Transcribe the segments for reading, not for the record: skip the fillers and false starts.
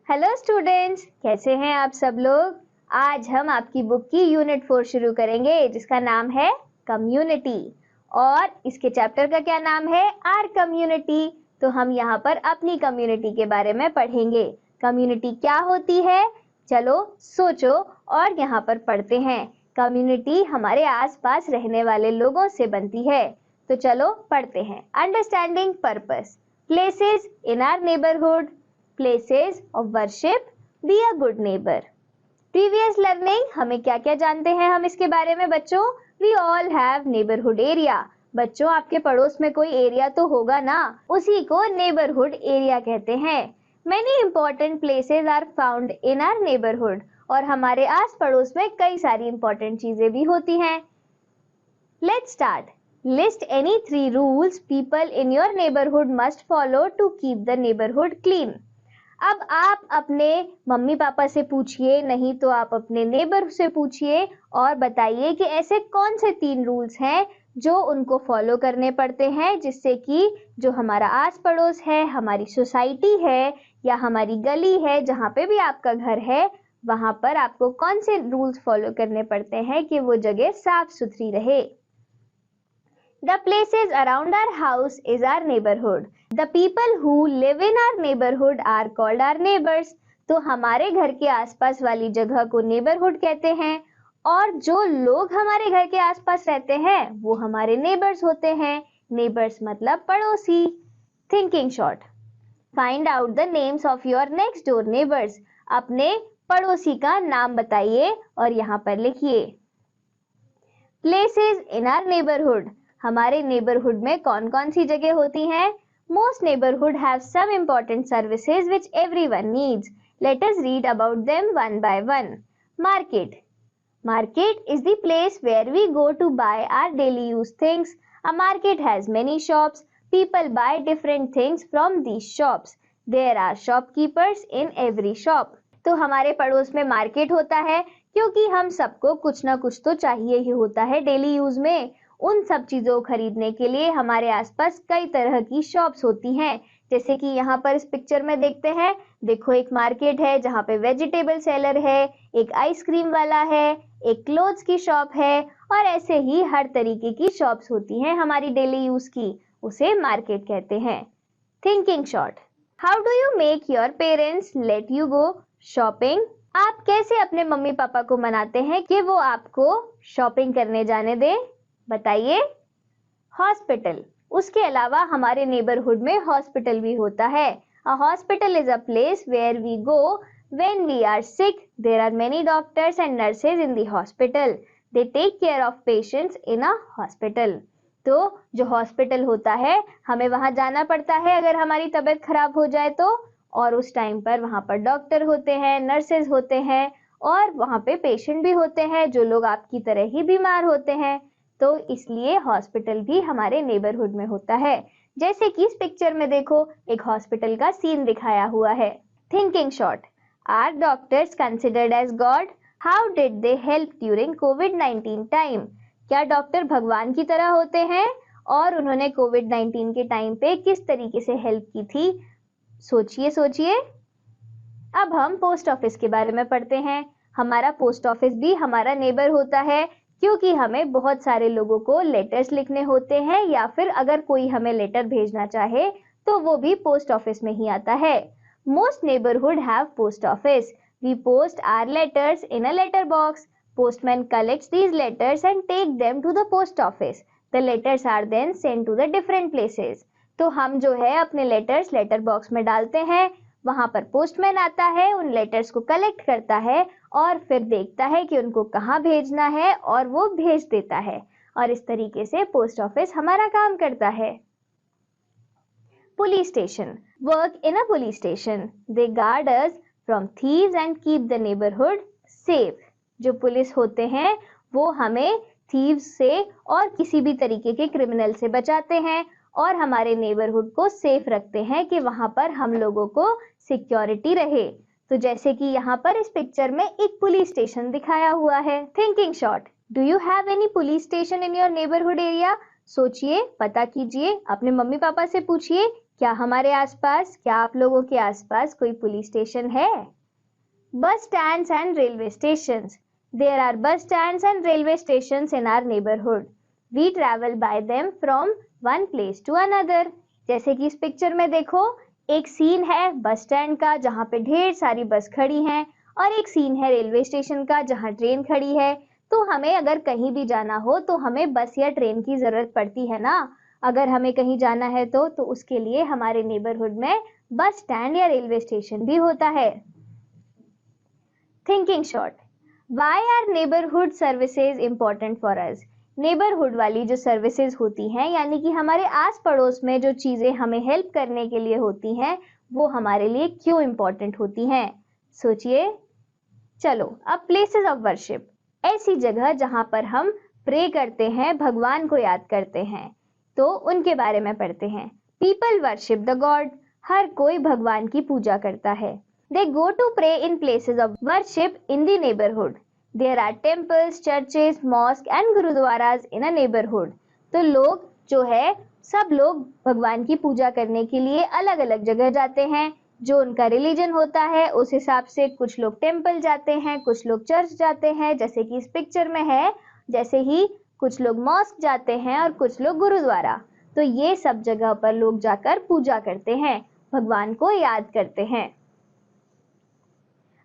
Hello students, कैसे हैं आप सब लोग। आज हम आपकी बुक की यूनिट 4 शुरू करेंगे जिसका नाम है कम्युनिटी। और इसके चैप्टर का क्या नाम है, आर कम्युनिटी। तो हम यहाँ पर अपनी कम्युनिटी के बारे में पढ़ेंगे। कम्युनिटी क्या होती है, चलो सोचो और यहाँ पर पढ़ते हैं। कम्युनिटी हमारे आसपास रहने वाले लोगों से बनती है। तो चलो पढ़ते हैं। Understanding purpose, places in our neighbourhood, places of worship, be a good neighbor. Previous learning, हमें क्या क्या जानते हैं हम इसके बारे में बच्चों। We all have neighborhood area. बच्चों आपके पड़ोस में कोई एरिया तो होगा ना, उसी को neighborhood area कहते हैं। Many important places are found in our neighborhood. और हमारे आस पड़ोस में कई सारी important चीजें भी होती हैं। Let's start. List any 3 rules people in your neighborhood must follow to keep the neighborhood clean. अब आप अपने मम्मी पापा से पूछिए, नहीं तो आप अपने नेबर से पूछिए और बताइए कि ऐसे कौन से 3 रूल्स हैं जो उनको फॉलो करने पड़ते हैं, जिससे कि जो हमारा आस पड़ोस है, हमारी सोसाइटी है या हमारी गली है, जहाँ पे भी आपका घर है, वहाँ पर आपको कौन से रूल्स फॉलो करने पड़ते हैं कि वो जगह साफ सुथरी रहे। The places around our house is our neighborhood. The people who live in our neighborhood are called our neighbors. तो हमारे घर के आसपास वाली जगह को नेबरहुड कहते हैं और जो लोग हमारे घर के आसपास रहते हैं वो हमारे नेबर्स होते हैं। नेबर्स मतलब पड़ोसी। Thinking short, find out the names of your next door neighbours. अपने पड़ोसी का नाम बताइए और यहाँ पर लिखिए। प्लेसेस इन आवर नेबरहुड, हमारे नेबरहुड में कौन कौन सी जगह होती हैं। Most neighbourhood have some important services which everyone needs. Let us read about them one by one. Market, market is the place where we go to buy our daily use things. A market has many shops. People buy different things from these shops. There are shopkeepers in every shop. तो हमारे पड़ोस में market होता है क्योंकि हम सबको कुछ ना कुछ तो चाहिए ही होता है डेली यूज में। उन सब चीजों को खरीदने के लिए हमारे आसपास कई तरह की शॉप्स होती हैं, जैसे कि यहाँ पर इस पिक्चर में देखते हैं। देखो एक मार्केट है जहाँ पे वेजिटेबल सेलर है, एक आइसक्रीम वाला है, एक क्लोथ्स की शॉप है और ऐसे ही हर तरीके की शॉप्स होती हैं हमारी डेली यूज की, उसे मार्केट कहते हैं। Thinking short, how do you make your parents let you go shopping. आप कैसे अपने मम्मी पापा को मनाते हैं कि वो आपको शॉपिंग करने जाने दे, बताइए। हॉस्पिटल, उसके अलावा हमारे नेबरहुड में हॉस्पिटल भी होता है। A hospital is a place where we go when we are sick. There are many doctors and nurses in the hospital. They take care of patients in a hospital. तो जो hospital होता है हमें वहां जाना पड़ता है अगर हमारी तबीयत खराब हो जाए तो, और उस टाइम पर वहां पर डॉक्टर होते हैं, नर्सेज होते हैं और वहां पे पेशेंट भी होते हैं जो लोग आपकी तरह ही बीमार होते हैं। तो इसलिए हॉस्पिटल भी हमारे नेबरहुड में होता है। जैसे कि इस पिक्चर में देखो एक हॉस्पिटल का सीन दिखाया हुआ है। Thinking short, Are doctors considered as God? How did they help during COVID-19 time? क्या डॉक्टर भगवान की तरह होते हैं और उन्होंने कोविड-19 के टाइम पे किस तरीके से हेल्प की थी, सोचिए सोचिए। अब हम पोस्ट ऑफिस के बारे में पढ़ते हैं। हमारा पोस्ट ऑफिस भी हमारा नेबर होता है क्योंकि हमें बहुत सारे लोगों को लेटर्स लिखने होते हैं या फिर अगर कोई हमें लेटर भेजना चाहे तो वो भी पोस्ट ऑफिस में ही आता है। Most neighborhood have post office. We post our letters in a letter box. Postman collects these letters and take them to the post office. The letters are then sent to the different places. तो हम जो है अपने letters letter box में डालते हैं, वहां पर पोस्टमैन आता है, उन लेटर्स को कलेक्ट करता है और फिर देखता है कि उनको कहाँ भेजना है और वो भेज देता है। और इस तरीके से पोस्ट ऑफिस हमारा काम करता है। Police station, work in a police station. They guard us from thieves and keep the neighborhood safe. जो पुलिस होते हैं वो हमें थीव्स से और किसी भी तरीके के क्रिमिनल से बचाते हैं और हमारे नेबरहुड को सेफ रखते हैं कि वहां पर हम लोगों को सिक्योरिटी रहे। तो जैसे कि यहाँ पर इस पिक्चर में एक पुलिस स्टेशन दिखाया हुआ है। Thinking short, do you have any police station in your neighbourhood area. सोचिए, पता कीजिए, अपने मम्मी पापा से पूछिए क्या हमारे आसपास, क्या आप लोगों के आसपास कोई पुलिस स्टेशन है? Bus stands and railway stations. There are bus stands and railway stations in our neighborhood. We travel by them from one place to another. जैसे कि इस पिक्चर में देखो, एक सीन है बस स्टैंड का जहाँ पे ढेर सारी बस खड़ी हैं, और एक सीन है रेलवे स्टेशन का जहाँ ट्रेन खड़ी है। तो हमें अगर कहीं भी जाना हो तो हमें बस या ट्रेन की जरूरत पड़ती है ना। अगर हमें कहीं जाना है तो उसके लिए हमारे नेबरहुड में बस स्टैंड या रेलवे स्टेशन भी होता है। Thinking short, why are neighbourhood services important for us? Neighbourhood वाली जो सर्विसेज होती हैं, यानी कि हमारे आस पड़ोस में जो चीजें हमें हेल्प करने के लिए होती हैं, वो हमारे लिए क्यों इंपॉर्टेंट होती हैं? सोचिए। चलो अब प्लेसेस ऑफ वर्शिप, ऐसी जगह जहां पर हम प्रे करते हैं, भगवान को याद करते हैं, तो उनके बारे में पढ़ते हैं। पीपल वर्शिप द गॉड, हर कोई भगवान की पूजा करता है। They go to pray in places of worship in the neighborhood. There are temples, churches, mosques and gurudwaras in a neighborhood. तो लोग जो है, सब लोग भगवान की पूजा करने के लिए अलग अलग जगह जाते हैं। जो उनका रिलीजन होता है उस हिसाब से कुछ लोग टेम्पल जाते हैं, कुछ लोग चर्च जाते हैं, जैसे कि इस पिक्चर में है। जैसे ही कुछ लोग मॉस्क जाते हैं और कुछ लोग गुरुद्वारा। तो ये सब जगह पर लोग जाकर पूजा करते हैं, भगवान को याद करते हैं।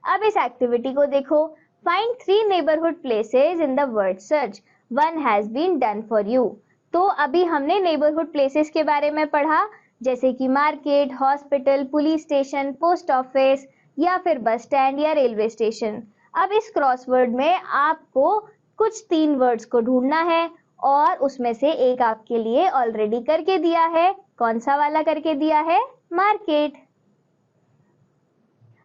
अब इस एक्टिविटी को देखो। Find 3 neighbourhood places in the word search, one has been done for you. तो अभी हमने नेबरहुड प्लेसेस के बारे में पढ़ा, जैसे कि market, hospital, police station, post office या फिर बस स्टैंड या रेलवे स्टेशन। अब इस क्रॉसवर्ड में आपको कुछ 3 वर्ड्स को ढूंढना है, और उसमें से एक आपके लिए ऑलरेडी करके दिया है। कौन सा वाला करके दिया है? Market.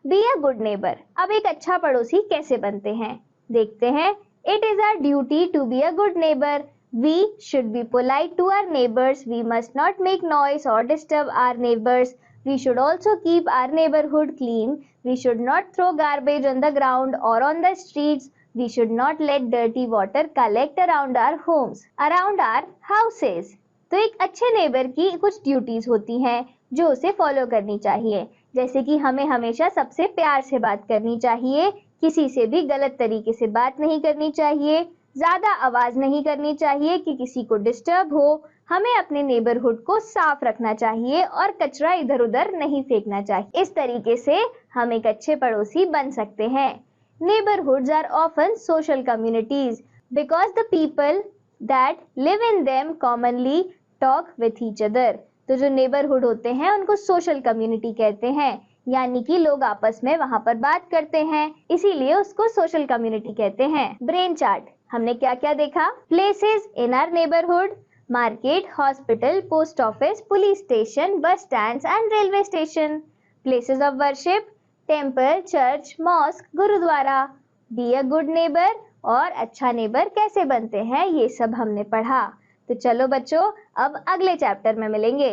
Be a good neighbour, अब एक अच्छा पड़ोसी कैसे बनते हैं देखते हैं। It is our duty to be a good neighbour. We should be polite to our neighbours, we must not make noise और disturb our neighbours, we should also keep our neighbourhood clean, we should not throw garbage on the ground और on the streets, we should not let dirty water collect around our homes, around our houses. तो एक अच्छे neighbour की कुछ duties होती हैं जो उसे फॉलो करनी चाहिए, जैसे कि हमें हमेशा सबसे प्यार से बात करनी चाहिए, किसी से भी गलत तरीके से बात नहीं करनी चाहिए, ज्यादा आवाज नहीं करनी चाहिए कि किसी को डिस्टर्ब हो, हमें अपने नेबरहुड को साफ रखना चाहिए और कचरा इधर उधर नहीं फेंकना चाहिए। इस तरीके से हम एक अच्छे पड़ोसी बन सकते हैं। Neighbourhoods are often social communities because the people that live in them commonly talk with each other. तो जो नेबरहुड होते हैं उनको सोशल कम्युनिटी कहते हैं, यानी कि लोग आपस में वहां पर बात करते हैं, इसीलिए उसको सोशल कम्युनिटी कहते हैं। ब्रेन चार्ट, हमने क्या क्या देखा? Places in our neighbourhood, market, hospital, post office, police station, bus stands and railway station. Places of worship, temple, church, mosque, gurdwara. Be a good neighbour, और अच्छा नेबर कैसे बनते हैं, ये सब हमने पढ़ा। तो चलो बच्चों, अब अगले चैप्टर में मिलेंगे।